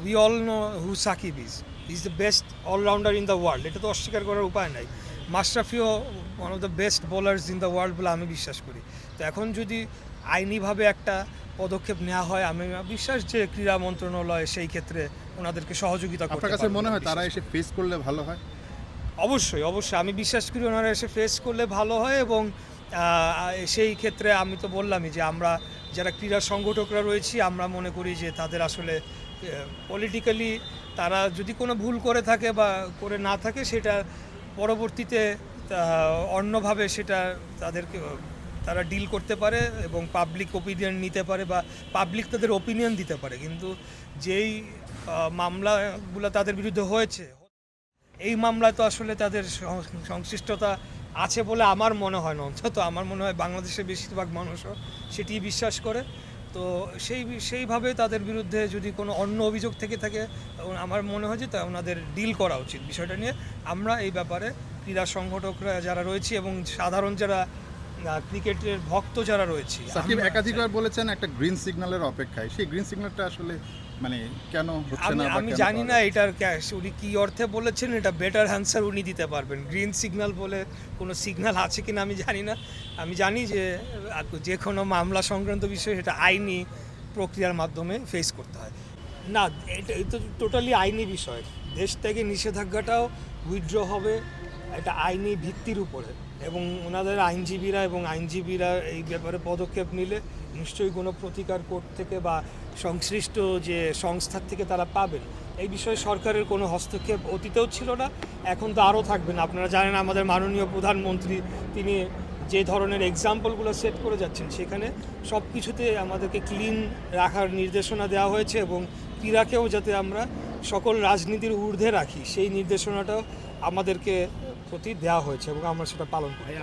We all know who Shakib is the best allrounder in the world, এটা তো অস্বীকার করার উপায় নাই। মাশরাফিও one of the best bowlers in the world বলে আমি বিশ্বাস করি। তো এখন যদি আইনিভাবে একটা পদক্ষেপ নেওয়া হয়, আমি বিশ্বাস যে ক্রীড়া মন্ত্রণালয় সেই ক্ষেত্রে ওনাদেরকে সহযোগিতা করতে আপনার কাছে পারবে। মনে হয় তারা এসে ফেস করলে ভালো হয়? অবশ্যই অবশ্যই আমি বিশ্বাস করি ওনারা এসে ফেস করলে ভালো হয়, এবং সেই ক্ষেত্রে আমি তো বললামই যে আমরা যারা ক্রীড়া সংগঠকরা রয়েছি আমরা মনে করি যে তাদের আসলে পলিটিক্যালি তারা যদি কোনো ভুল করে থাকে বা করে না থাকে সেটা পরবর্তীতে অন্যভাবে সেটা তাদেরকে তারা ডিল করতে পারে এবং পাবলিক ওপিনিয়ন নিতে পারে বা পাবলিক তাদের ওপিনিয়ন দিতে পারে। কিন্তু যেই মামলাগুলো তাদের বিরুদ্ধে হয়েছে, এই মামলায় তো আসলে তাদের সংশ্লিষ্টতা আছে বলে আমার মনে হয় না। অন্তত আমার মনে হয় বাংলাদেশের বেশিরভাগ মানুষও সেটি বিশ্বাস করে। তো সেইভাবে তাদের বিরুদ্ধে যদি কোনো অন্য অভিযোগ থেকে থাকে, আমার মনে হয় যে তা ওনাদের ডিল করা উচিত বিষয়টা নিয়ে। আমরা এই ব্যাপারে ক্রীড়া সংগঠকরা যারা রয়েছি এবং সাধারণ যারা ক্রিকেটের ভক্ত যারা রয়েছি, সাকিব আমরা একাধিকবার বলেছেন একটা গ্রিন সিগন্যালের অপেক্ষায়, সেই গ্রিন সিগন্যালটা আসলে মানে কেন হচ্ছে না বা আমি কেন জানি পাওয়া না যাচ্ছে? এটার উনি কী অর্থে বলেছেন, এটা বেটার অ্যান্সার উনি দিতে পারবেন। গ্রিন সিগন্যাল বলে কোনো সিগন্যাল আছে কিনা আমি জানি না। আমি জানি যে যে কোনো মামলা সংক্রান্ত বিষয় সেটা আইনি প্রক্রিয়ার মাধ্যমে ফেস করতে হয়। না, এটা টোটালি আইনি বিষয়। দেশ থেকে নিষেধাজ্ঞাটাও উইথড্র হবে এটা আইনি ভিত্তির উপরে, এবং ওনাদের আইনজীবীরা এই ব্যাপারে পদক্ষেপ নিলে নিশ্চয়ই কোনো প্রতিকার কোর্ট থেকে বা সংশ্লিষ্ট যে সংস্থার থেকে তারা পাবেন। এই বিষয়ে সরকারের কোনো হস্তক্ষেপ অতীতেও ছিল না, এখন তো আরও থাকবে না। আপনারা জানেন আমাদের মাননীয় প্রধানমন্ত্রী তিনি যে ধরনের এক্সাম্পলগুলো সেট করে যাচ্ছেন, সেখানে সব কিছুতে আমাদেরকে ক্লিন রাখার নির্দেশনা দেওয়া হয়েছে, এবং ক্রীড়াকেও যাতে আমরা সকল রাজনীতির ঊর্ধ্বে রাখি সেই নির্দেশনাটাও আমাদেরকে প্রতি দেওয়া হয়েছে এবং আমরা সেটা পালন করি।